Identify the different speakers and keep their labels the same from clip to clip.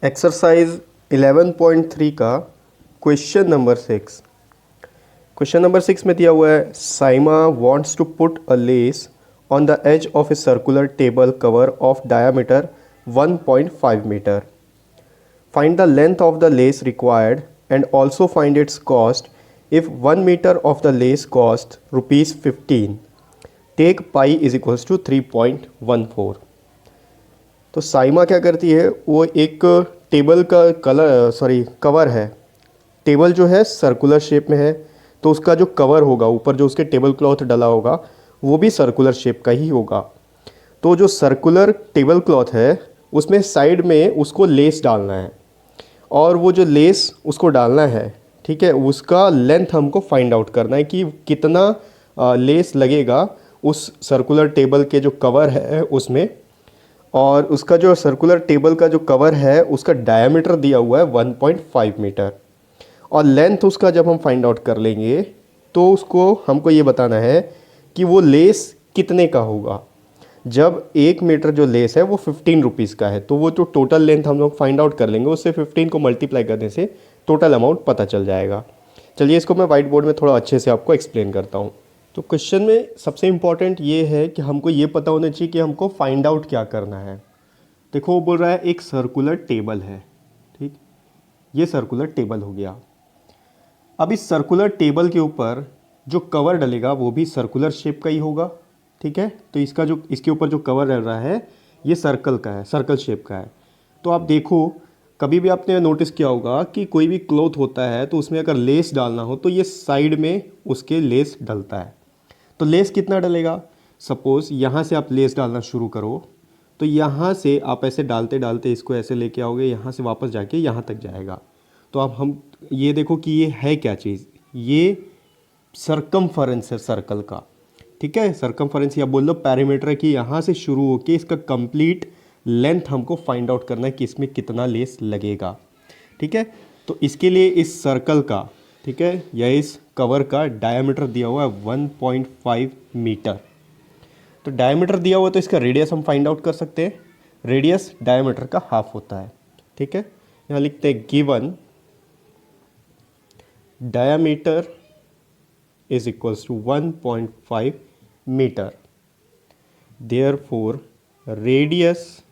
Speaker 1: Exercise 11.3 का question number 6। Question number 6 में दिया हुआ है Saima wants to put a lace on the edge of a circular table cover of diameter 1.5 metre. Find the length of the lace required and also find its cost if 1 metre of the lace cost ₹15। Take pi is equals to 3.14। तो साइमा क्या करती है, वो एक table का cover है। Table जो है सर्कुलर शेप में है, तो उसका जो कवर होगा ऊपर जो उसके टेबल क्लॉथ डला होगा वो भी सर्कुलर शेप का ही होगा। तो जो सर्कुलर टेबल क्लॉथ है उसमें साइड में उसको लेस डालना है, और वो जो लेस उसको डालना है, ठीक है, उसका लेंथ हमको फाइंड आउट करना है कि कितना लेस लगेगा उस सर्कुलर टेबल के जो कवर है उसमें। और उसका जो सर्कुलर टेबल का जो कवर है उसका डायमीटर दिया हुआ है 1.5 मीटर, और लेंथ उसका जब हम फाइंड आउट कर लेंगे तो उसको हमको ये बताना है कि वो लेस कितने का होगा। जब 1 मीटर जो लेस है वो 15 रुपीज़ का है, तो वो जो टोटल लेंथ हम लोग फाइंड आउट कर लेंगे, उससे 15 को मल्टीप्लाई करने से टोटल अमाउंट पता चल जाएगा। चलिए इसको मैं वाइट बोर्ड में थोड़ा अच्छे से आपको एक्सप्लेन करता हूँ। तो क्वेश्चन में सबसे इम्पॉर्टेंट ये है कि हमको ये पता होना चाहिए कि हमको फाइंड आउट क्या करना है। देखो वो बोल रहा है एक सर्कुलर टेबल है, ठीक, ये सर्कुलर टेबल हो गया। अब इस सर्कुलर टेबल के ऊपर जो कवर डलेगा वो भी सर्कुलर शेप का ही होगा, ठीक है। तो इसका जो इसके ऊपर जो कवर डल रहा है ये सर्कल का है, सर्कल शेप का है। तो आप देखो, कभी भी आपने नोटिस किया होगा कि कोई भी क्लॉथ होता है तो उसमें अगर लेस डालना हो तो ये साइड में उसके लेस डलता है। तो लेस कितना डलेगा, सपोज़ यहाँ से आप लेस डालना शुरू करो, तो यहाँ से आप ऐसे डालते डालते इसको ऐसे लेके आओगे, यहाँ से वापस जाके यहाँ तक जाएगा। तो अब हम ये देखो कि ये है क्या चीज़, ये सरकमफरेंस है सर्कल का, ठीक है। सरकमफरेंस या बोल लो पैरीमीटर है कि यहाँ से शुरू होके इसका कंप्लीट लेंथ हमको फाइंड आउट करना है कि इसमें कितना लेस लगेगा, ठीक है। तो इसके लिए इस सर्कल का, ठीक है, या इस कवर का डायमीटर दिया हुआ है 1.5 मीटर। तो डायमीटर दिया हुआ है तो इसका रेडियस हम फाइंड आउट कर सकते हैं। रेडियस डायमीटर का हाफ होता है, ठीक है। यहाँ लिखते हैं given diameter is equals to 1.5 metre, therefore radius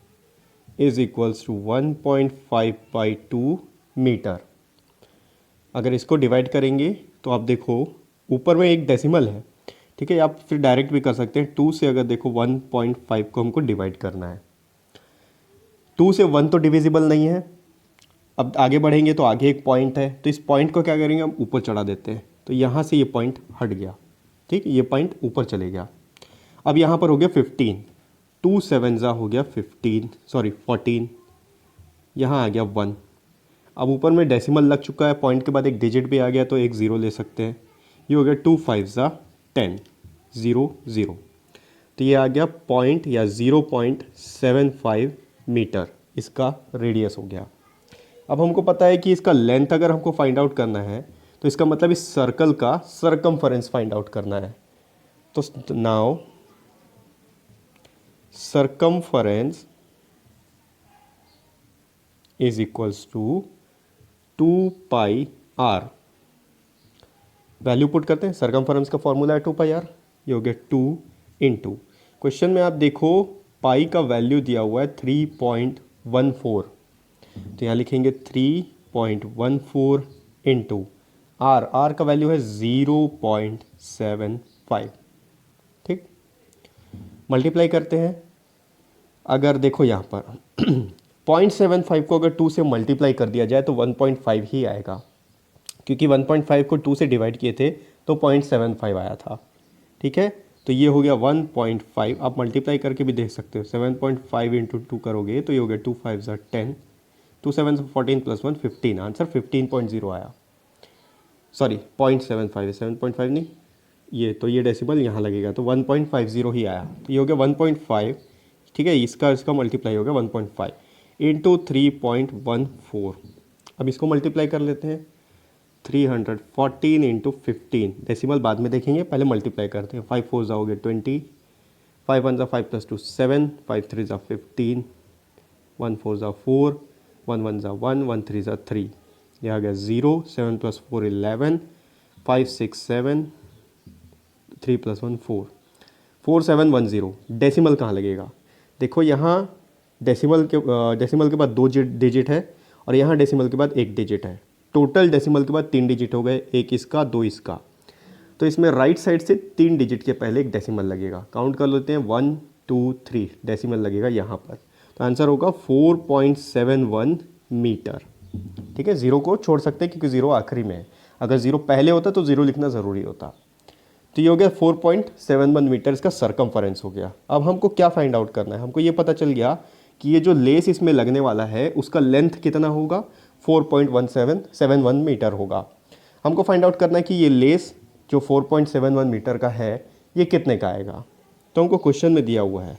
Speaker 1: is equals to 1.5/2 metre. अगर इसको डिवाइड करेंगे तो आप देखो ऊपर में एक डेसिमल है, ठीक है। आप फिर डायरेक्ट भी कर सकते हैं, 2 से अगर देखो 1.5 को हमको डिवाइड करना है, 2 से 1 तो डिविजिबल नहीं है। अब आगे बढ़ेंगे तो आगे एक पॉइंट है, तो इस पॉइंट को क्या करेंगे हम ऊपर चढ़ा देते हैं, तो यहाँ से ये पॉइंट हट गया, ठीक, ये पॉइंट ऊपर चले गया। अब यहाँ पर हो गया 15, 2 7 हो गया 14, यहाँ आ गया 1। अब ऊपर में डेसिमल लग चुका है, पॉइंट के बाद एक डिजिट भी आ गया तो एक ज़ीरो ले सकते हैं। ये हो गया 2 5 10, 0 0। तो ये आ गया पॉइंट या 0.75 मीटर इसका रेडियस हो गया। अब हमको पता है कि इसका लेंथ अगर हमको फाइंड आउट करना है तो इसका मतलब इस सर्कल का सरकमफरेंस फाइंड आउट करना है। तो now circumference is equals to 2πr। Value put करते हैं, सरकमफरेंस का फॉर्मूला है 2πr, ये हो गया 2 इंटू, क्वेश्चन में आप देखो पाई का वैल्यू दिया हुआ है 3.14, तो यहाँ लिखेंगे 3.14 इंटू आर, आर का वैल्यू है 0.75, ठीक। मल्टीप्लाई करते हैं, अगर देखो यहाँ पर 0.75 को अगर 2 से मल्टीप्लाई कर दिया जाए तो 1.5 ही आएगा, क्योंकि 1.5 को 2 से डिवाइड किए थे तो 0.75 आया था, ठीक है। तो ये हो गया 1.5, आप मल्टीप्लाई करके भी देख सकते हो, 7.5 इंटू 2 करोगे तो ये हो गया 2 5 10, 2 7 14 + 1 15, आंसर 15.0 आया। सॉरी 0.75 है, 7.5 नहीं, ये तो ये डेसिमल यहाँ लगेगा तो 1.50 ही आया। तो ये हो गया 1.5, ठीक है, इसका मल्टीप्लाई हो गया 1.5 इंटू 3.14। अब इसको मल्टीप्लाई कर लेते हैं, 314 इंटू 15, डेसिमल बाद में देखेंगे, पहले मल्टीप्लाई करते हैं। 5 4 हो गए 20, 5 1 5 + 2 7, 5 3 15, 1 4 4, 1 1 ज़ा 1, 1 3 ज़ा 3, यह आ गया 0, 7 + 4 11, 5 6 7, 3 + 1 4, 4710। डेसिमल कहाँ लगेगा? देखो यहाँ डेसिमल के बाद 2 डिजिट है और यहाँ डेसिमल के बाद 1 डिजिट है। टोटल डेसिमल के बाद 3 डिजिट हो गए, एक इसका 2 इसका। तो इसमें राइट साइड से 3 डिजिट के पहले एक डेसिमल लगेगा। काउंट कर लेते हैं 1 2 3 डेसिमल लगेगा यहाँ पर। तो आंसर होगा 4.71 मीटर। ठीक है, ज़ीरो को छोड़ सकते हैं क्योंकि ज़ीरो आखिरी में है। अगर ज़ीरो पहले होता तो ज़ीरो लिखना ज़रूरी होता। तो ये हो गया 4.71 मीटर, इसका सरकमफरेंस हो गया। अब हमको क्या फाइंड आउट करना है? हमको ये पता चल गया कि ये जो लेस इसमें लगने वाला है उसका लेंथ कितना होगा, 4.1771 मीटर होगा। हमको फाइंड आउट करना है कि ये लेस जो 4.71 मीटर का है ये कितने का आएगा। तो हमको क्वेश्चन में दिया हुआ है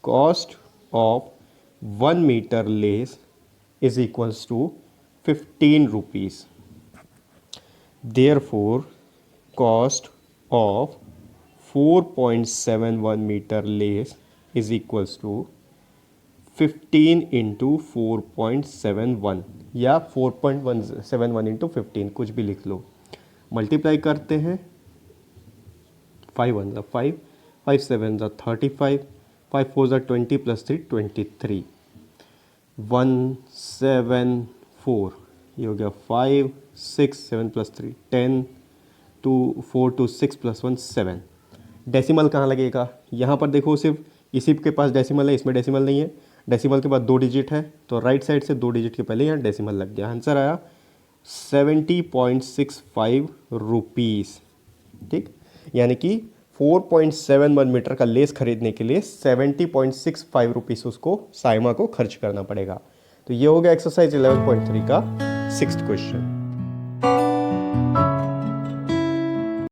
Speaker 1: cost of 1 metre lace is equals to 15 rupees. Therefore cost of 4.71 meter lace is equals to 15 into 4.71 या 4.171 into 15, कुछ भी लिख लो। मल्टीप्लाई करते हैं, 5 1 ज़ा 5, 5 7 ज़ा 35, 5 4 ज़ा 20 + 3 23, 174, ये हो गया 5 6 7 + 3 10, 2 4 2 6 + 1 7। डेसिमल कहाँ लगेगा? यहाँ पर देखो सिर्फ इसी के पास डेसिमल है, इसमें डेसिमल नहीं है। डेसिमल के बाद 2 डिजिट है तो राइट साइड से 2 डिजिट के पहले यहाँ डेसिमल लग गया। आंसर आया 70.65 रुपीज़। ठीक, यानी कि 4.71 मीटर का लेस खरीदने के लिए 70.65 रुपीज़ उसको साइमा को खर्च करना पड़ेगा। तो ये हो गया एक्सरसाइज 11.3 का 6th क्वेश्चन।